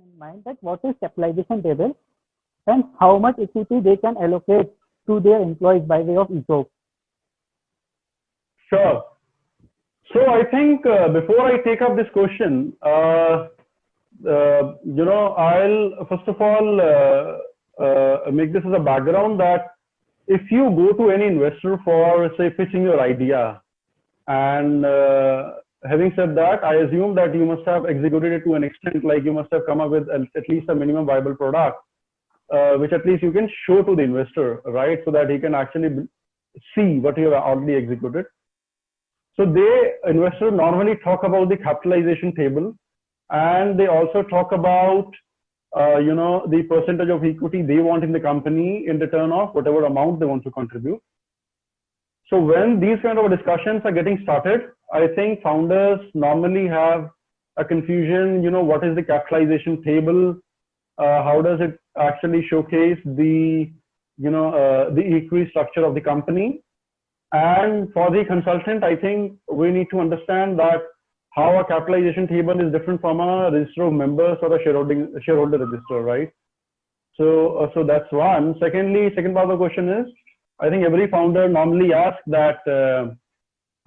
in mind that what is capitalization table and how much equity they can allocate to their employees by way of ESOP. Sure. So I think before I take up this question, I'll first of all make this as a background that if you go to any investor for, say, pitching your idea, and having said that, I assume that you must have executed it to an extent, like you must have come up with at least a minimum viable product, which at least you can show to the investor, right? So that he can actually see what you have already executed. So investors normally talk about the capitalization table, and they also talk about, the percentage of equity they want in the company in return of whatever amount they want to contribute. So when these kind of discussions are getting started, I think founders normally have a confusion, what is the capitalization table? How does it actually showcase the equity structure of the company? And for the consultant, I think we need to understand that how a capitalization table is different from a register of members or a shareholder register, right? So that's one. Secondly, second part of the question is, I think every founder normally asks that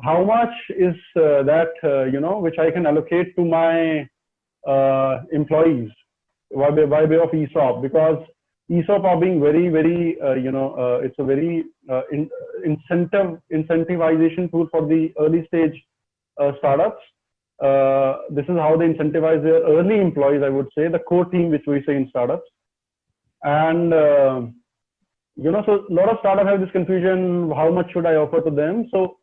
how much is which I can allocate to my employees by way of ESOP, because ESOP are being very, very, it's a very incentivization tool for the early stage startups. This is how they incentivize their early employees, I would say, the core team, which we say in startups. And, so a lot of startups have this confusion, how much should I offer to them? So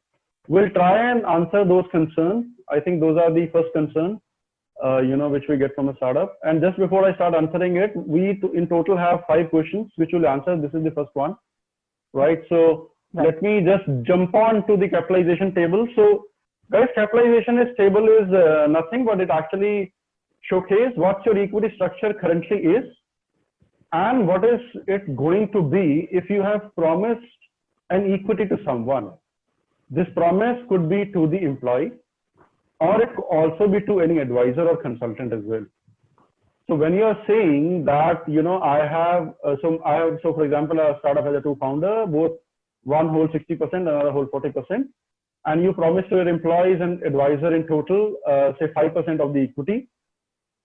we'll try and answer those concerns. I think those are the first concerns, which we get from a startup. And just before I start answering it, we in total have 5 questions, which we'll answer. This is the first one, right? So let me just jump on to the capitalization table. So guys, capitalization table is nothing, but it actually showcases what your equity structure currently is and what is it going to be if you have promised an equity to someone. This promise could be to the employee, or it could also be to any advisor or consultant as well. So when you are saying that, so for example, a startup has a 2 founder, both one holds 60%, another holds 40%. And you promise to your employees and advisor in total, say 5% of the equity.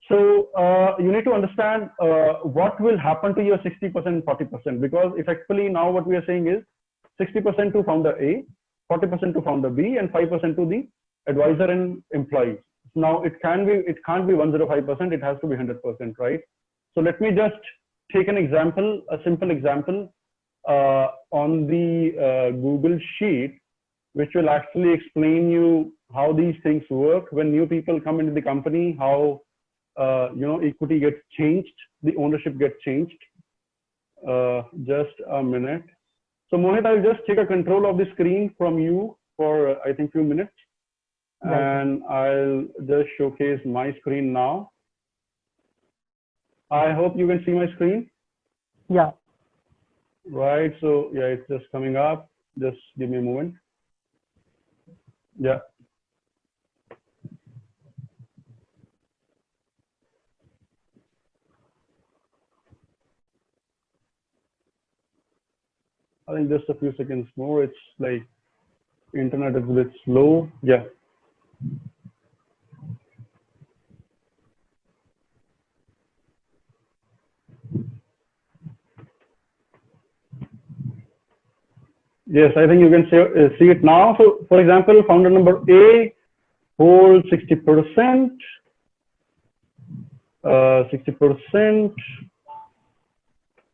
So you need to understand what will happen to your 60% and 40%, because effectively now what we are saying is 60% to founder A, 40% to founder B, and 5% to the advisor and employees. Now it can't be 105%, it has to be 100%, right? So let me just take an example, a simple example on the Google Sheet, which will actually explain you how these things work when new people come into the company, how equity gets changed, the ownership gets changed. Just a minute. So Mohit, I'll just take a control of the screen from you for I think few minutes, and I'll just showcase my screen now. I hope you can see my screen. Yeah. Right. So yeah, it's just coming up. Just give me a moment. Yeah. I think just a few seconds more. It's like internet is a bit slow. Yeah. Yes, I think you can see it now. So, for example, founder number A holds 60%, 60%,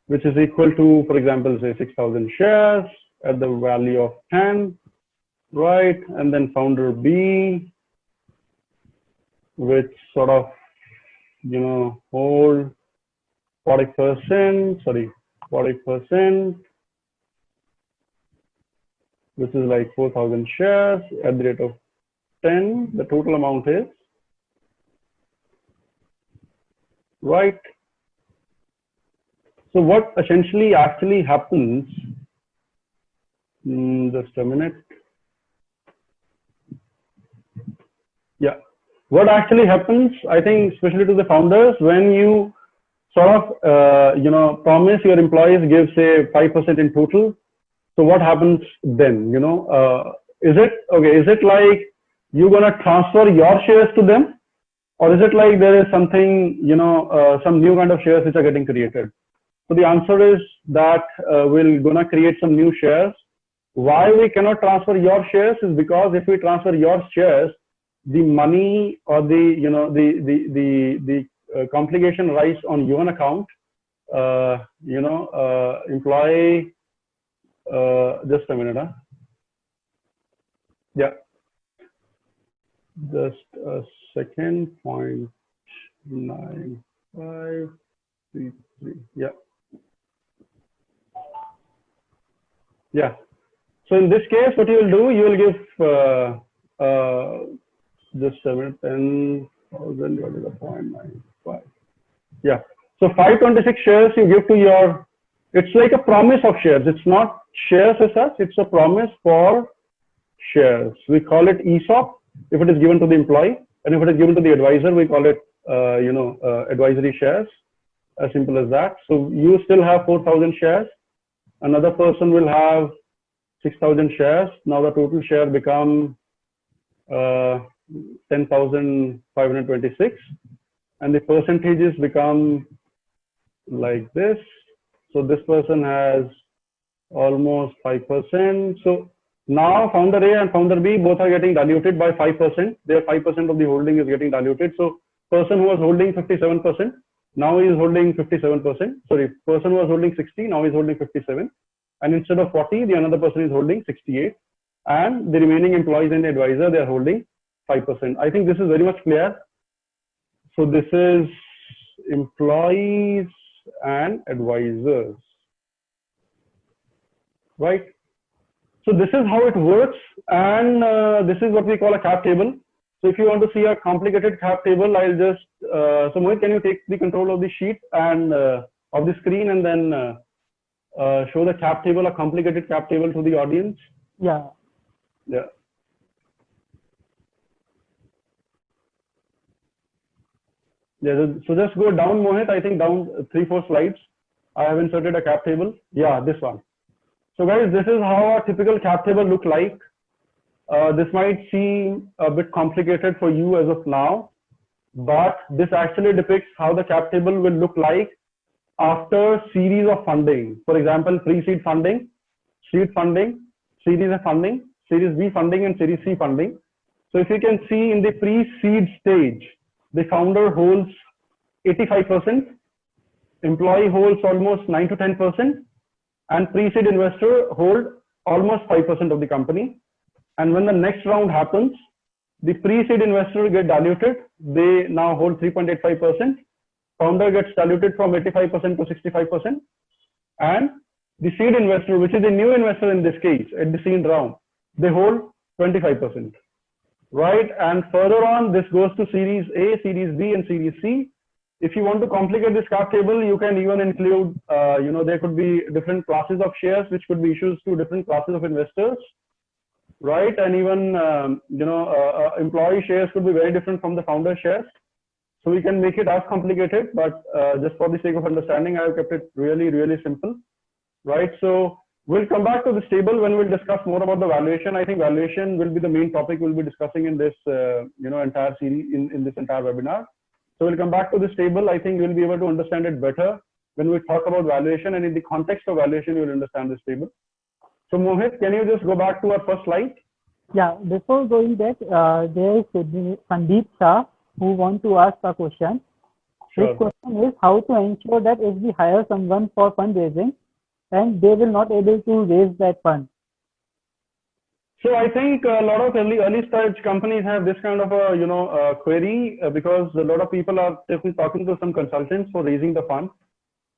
which is equal to, for example, say 6,000 shares at the value of 10, right? And then founder B, which sort of, hold 40%, 40%, which is like 4,000 shares at the rate of 10. The total amount is, right? So what essentially actually happens, just a minute. Yeah. what actually happens, I think, especially to the founders, when you sort of, promise your employees give say 5% in total. So what happens then? Is it like you're going to transfer your shares to them? Or is it like there is something, some new kind of shares which are getting created? So the answer is that we're going to create some new shares. Why we cannot transfer your shares is because if we transfer your shares, the money or the complication rights on your account, employee, just a minute. Yeah. Just a second, 0.9533. Yeah. Yeah. So in this case, what you will do, you will give just a minute, 10,000 divided by 0.95. Yeah. So 526 shares you give to your, it's like a promise of shares. It's not shares as such, it's a promise for shares. We call it ESOP if it is given to the employee, and if it is given to the advisor, we call it, advisory shares. As simple as that. So you still have 4,000 shares. Another person will have 6,000 shares. Now the total share become 10,526, and the percentages become like this. So this person has almost 5%. So now founder A and founder B both are getting diluted by 5%. Their 5% of the holding is getting diluted. So person who was holding 57%, now he is holding 57%. Sorry, person who was holding 60, now he is holding 57. And instead of 40, the another person is holding 68. And the remaining employees and the advisor, they are holding 5%. I think this is very much clear. So this is employees and advisors, right? So this is how it works, and this is what we call a cap table. So if you want to see a complicated cap table, I'll just, so Mohit, can you take the control of the sheet and of the screen, and then show the cap table, a complicated cap table to the audience? Yeah. Yeah. Yeah, so just go down, Mohit, I think down 3-4 slides. I have inserted a cap table. Yeah, this one. So guys, this is how a typical cap table look like. This might seem a bit complicated for you as of now, but this actually depicts how the cap table will look like after series of funding. For example, pre-seed funding, seed funding, series A funding, series B funding, and series C funding. So if you can see in the pre-seed stage, the founder holds 85%, employee holds almost 9 to 10%, and pre-seed investor hold almost 5% of the company. And when the next round happens, the pre-seed investor get diluted. They now hold 3.85%. Founder gets diluted from 85% to 65%. And the seed investor, which is a new investor in this case, at the seed round, they hold 25%. Right? And further on, this goes to series A, series B, and series C. If you want to complicate this cap table, you can even include, there could be different classes of shares which could be issued to different classes of investors, right? And even, employee shares could be very different from the founder shares. So we can make it as complicated, but just for the sake of understanding, I have kept it really, really simple, right? So we'll come back to this table when we'll discuss more about the valuation. I think valuation will be the main topic we'll be discussing in this, entire series, in this entire webinar. So we'll come back to this table. I think you'll be able to understand it better when we talk about valuation, and in the context of valuation, you'll understand this table. So Mohit, can you just go back to our first slide? Yeah, before going back, there is Sandeep Shah who want to ask a question. Sure. His question is how to ensure that if we hire someone for fundraising and they will not able to raise that fund. So I think a lot of early stage companies have this kind of a query because a lot of people are talking to some consultants for raising the fund.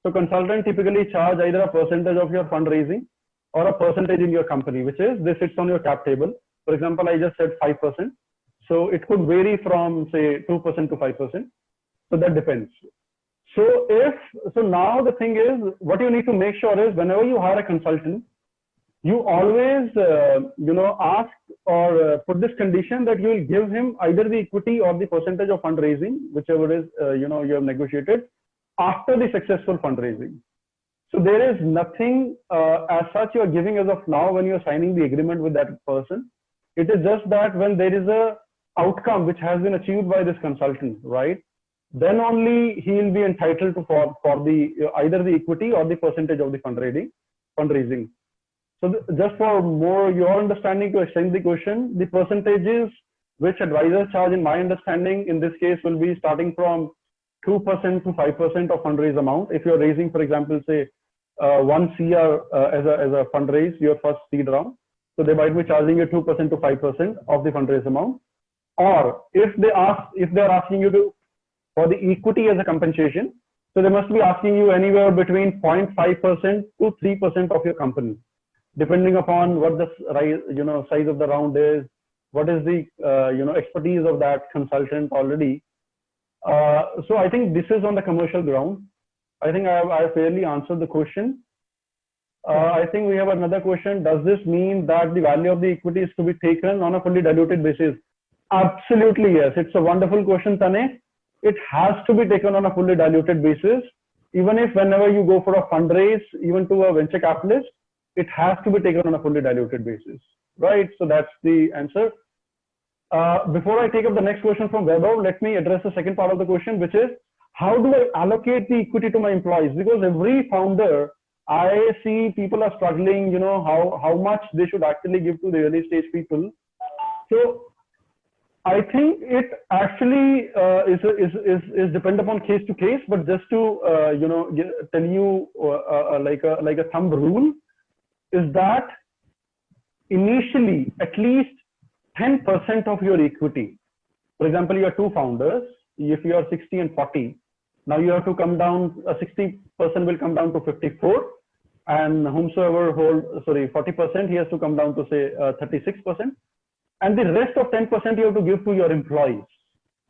So consultants typically charge either a percentage of your fundraising or a percentage in your company, which is this sits on your cap table. For example, I just said 5%. So it could vary from say 2% to 5%. So that depends. So now the thing is, what you need to make sure is whenever you hire a consultant, you always, ask or put this condition that you will give him either the equity or the percentage of fundraising, whichever is, you have negotiated after the successful fundraising. So there is nothing as such you are giving as of now when you are signing the agreement with that person. It is just that when there is a outcome which has been achieved by this consultant, right? Then only he will be entitled to for the either the equity or the percentage of the fundraising. So just for more your understanding, to extend the question, the percentages which advisors charge, in my understanding, in this case will be starting from 2% to 5% of fundraise amount. If you're raising, for example, say 1 CR as a fundraise, your first seed round, so they might be charging you 2% to 5% of the fundraise amount. Or if they're asking you to for the equity as a compensation, so they must be asking you anywhere between 0.5% to 3% of your company, depending upon what the size of the round is, what is the expertise of that consultant already. So I think this is on the commercial ground. I think I fairly answered the question. I think we have another question. Does this mean that the value of the equity is to be taken on a fully diluted basis? Absolutely yes. It's a wonderful question, Tane. It has to be taken on a fully diluted basis. Even if whenever you go for a fundraise, even to a venture capitalist, it has to be taken on a fully diluted basis, right? So that's the answer. Before I take up the next question from Vaibhav, let me address the second part of the question, which is how do I allocate the equity to my employees? Because every founder, I see people are struggling, how much they should actually give to the early stage people. So I think it actually is depend upon case to case, but just to tell you like a thumb rule is that initially at least 10% of your equity. For example, you are two founders. If you are 60 and 40, now you have to come down. 60% will come down to 54, and whomsoever 40%, he has to come down to say 36%. And the rest of 10% you have to give to your employees.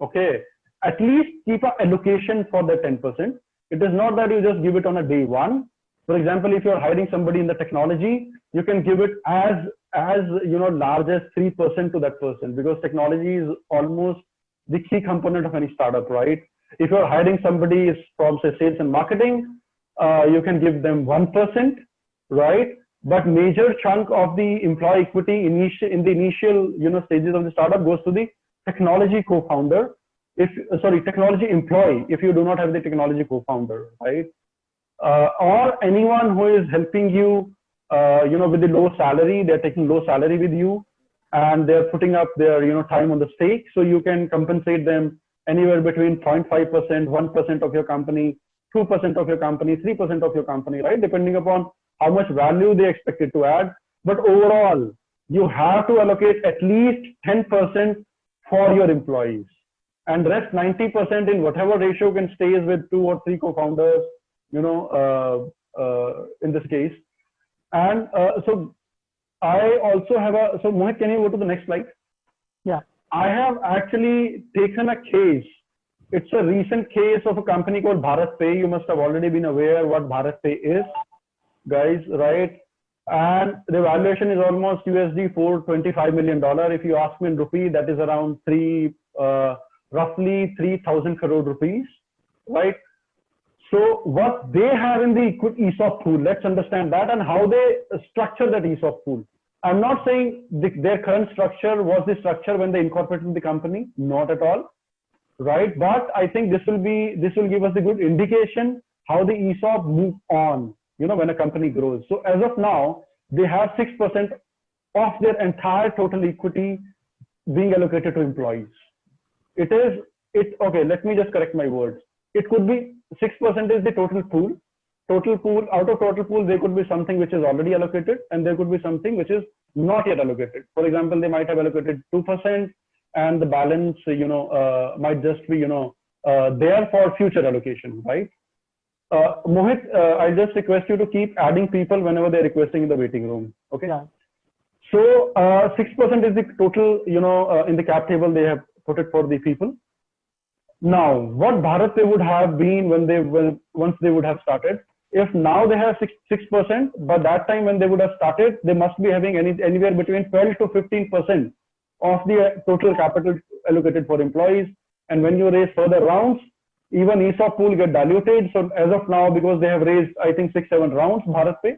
Okay, at least keep an allocation for the 10%. It is not that you just give it on a day one. For example, if you're hiring somebody in the technology, you can give it as large as 3% to that person, because technology is almost the key component of any startup, right? If you're hiring somebody from say sales and marketing, you can give them 1%, right? But major chunk of the employee equity in the initial stages of the startup goes to the technology co-founder, technology employee, if you do not have the technology co-founder, right? Or anyone who is helping you with the low salary. They're taking low salary with you and they're putting up their time on the stake, so you can compensate them anywhere between 0.5%, 1% of your company, 2% of your company, 3% of your company, right? Depending upon how much value they expected to add. But overall, you have to allocate at least 10% for your employees, and rest 90% in whatever ratio can stays with 2 or 3 co-founders, in this case. And so I also have so Mohit, can you go to the next slide? Yeah. I have actually taken a case. It's a recent case of a company called Bharat Pay. You must have already been aware what Bharat Pay is, guys, right? And the valuation is almost USD $425 million. If you ask me in rupee, that is around roughly 3,000 crore rupees, right? So what they have in the ESOP pool, let's understand that and how they structure that ESOP pool. I'm not saying their current structure was the structure when they incorporated the company, not at all, right? But I think this will give us a good indication how the ESOP move on, when a company grows. So as of now, they have 6% of their entire total equity being allocated to employees. Okay, let me just correct my words. It could be 6% is the total pool. Out of total pool, there could be something which is already allocated and there could be something which is not yet allocated. For example, they might have allocated 2% and the balance, might just be, there for future allocation, right? Mohit, I just request you to keep adding people whenever they're requesting in the waiting room. Okay. Yeah. So 6% is the total, in the cap table, they have put it for the people. Now, what Bharat Pay would have been once they would have started, if now they have 6%, but that time when they would have started, they must be having anywhere between 12 to 15% of the total capital allocated for employees. And when you raise further rounds, even ESOP pool get diluted. So as of now, because they have raised, I think 6-7 rounds, BharatPe,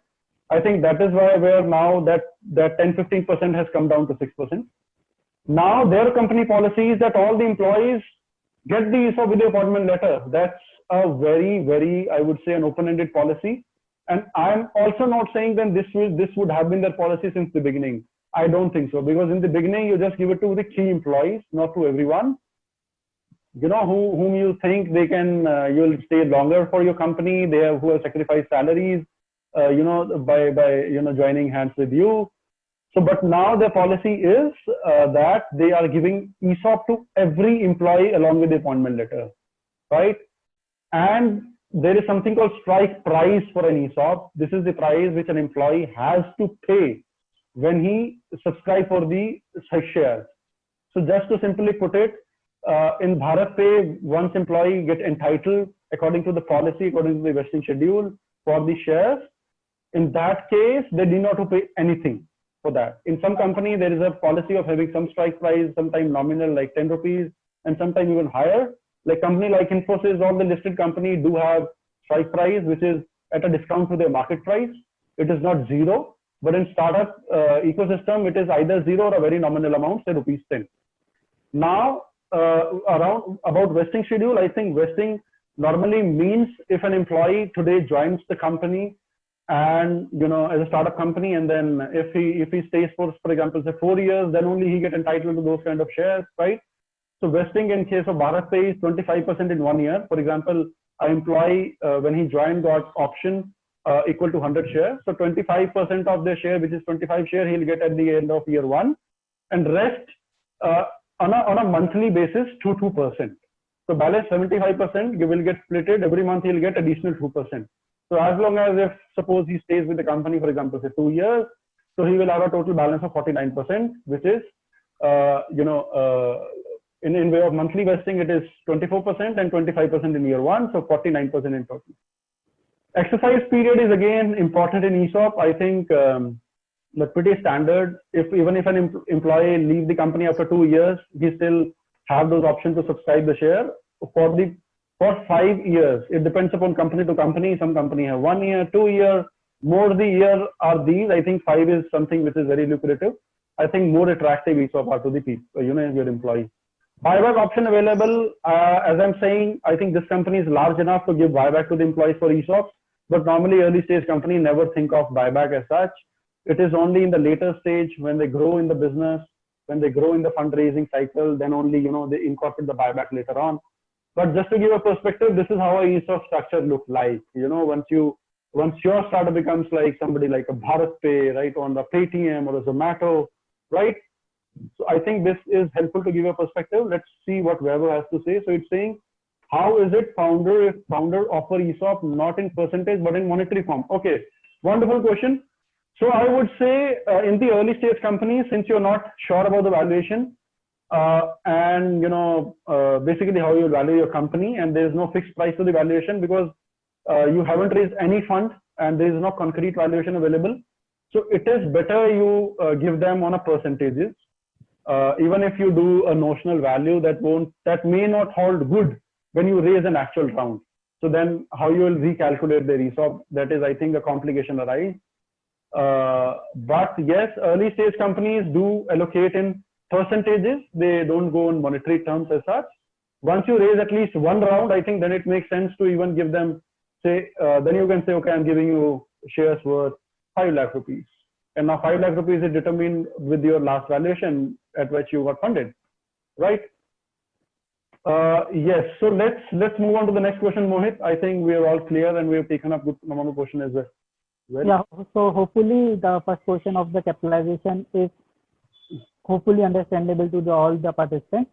I think that is where now that 10-15% has come down to 6%. Now their company policy is that all the employees get the ESOP with the appointment letter. That's a very, I would say, an open-ended policy. And I'm also not saying that this would have been their policy since the beginning. I don't think so, because in the beginning you just give it to the key employees, not to everyone. You know, whom you think they can, you'll stay longer for your company. Who have sacrificed salaries, you know, by joining hands with you. So, but now the policy is that they are giving ESOP to every employee along with the appointment letter, right? And there is something called strike price for an ESOP. This is the price which an employee has to pay when he subscribes for the shares. So just to simply put it, in BharatPe, once employee get entitled according to the policy, according to the vesting schedule for the shares, in that case, they need not to pay anything for that. In some company, there is a policy of having some strike price, sometimes nominal like 10 rupees, and sometimes even higher. Like company like Infosys, all the listed company do have strike price, which is at a discount to their market price. It is not zero, but in startup ecosystem, it is either zero or a very nominal amount, say rupees 10. Now, about vesting schedule, I think vesting normally means if an employee today joins the company and, you know, as a startup company, and then if he stays for example, say 4 years, then only he get entitled to those kind of shares, right? So vesting in case of BharatPe is 25% in 1 year. For example, an employee, when he joined, got option equal to 100 shares. So 25% of the share, which is 25 share, he'll get at the end of year 1, and rest on a monthly basis to 2%. So balance 75% will get splitted. Every month he'll get additional 2%. So as long as, if suppose he stays with the company, for example, say 2 years, so he will have a total balance of 49%, which is, in way of monthly vesting, it is 24% and 25% in year 1, so 49% in total. Exercise period is again important in ESOP. I think that's pretty standard. Even if an employee leaves the company after 2 years, he still have those options to subscribe the share for 5 years. It depends upon company to company. Some company have 1 year, 2 year, more the year are these. I think 5 is something which is very lucrative. I think more attractive ESOP are to the people, you know, your employees. Buyback option available. As I'm saying, I think this company is large enough to give buyback to the employees for ESOPs, but normally early stage company never think of buyback as such. It is only in the later stage when they grow in the business, when they grow in the fundraising cycle, then only, you know, they incorporate the buyback later on. But just to give a perspective, this is how a ESOP structure looks like. You know, once your startup becomes like somebody like a BharatPe, right, on the Paytm or a Zomato, right? So I think this is helpful to give a perspective. Let's see what Weber has to say. So it's saying, how is it founder offer ESOP not in percentage but in monetary form? Okay, wonderful question. So I would say in the early stage companies, since you're not sure about the valuation and, you know, basically how you value your company, and there's no fixed price to the valuation because you haven't raised any fund and there is no concrete valuation available. So it is better you give them on a percentages. Even if you do a notional value, that may not hold good when you raise an actual round. So then how you will recalculate the ESOP, that is, I think, a complication arise. But yes, early stage companies do allocate in percentages. They don't go in monetary terms as such. Once you raise at least one round, I think then it makes sense to even give them, say, then you can say, okay, I'm giving you shares worth 5 lakh rupees. And now 5 lakh rupees is determined with your last valuation at which you got funded, right? Yes. So let's move on to the next question, Mohit. I think we are all clear and we have taken up good amount of question as well. Yeah. So hopefully the first question of the capitalization is hopefully understandable to all the participants.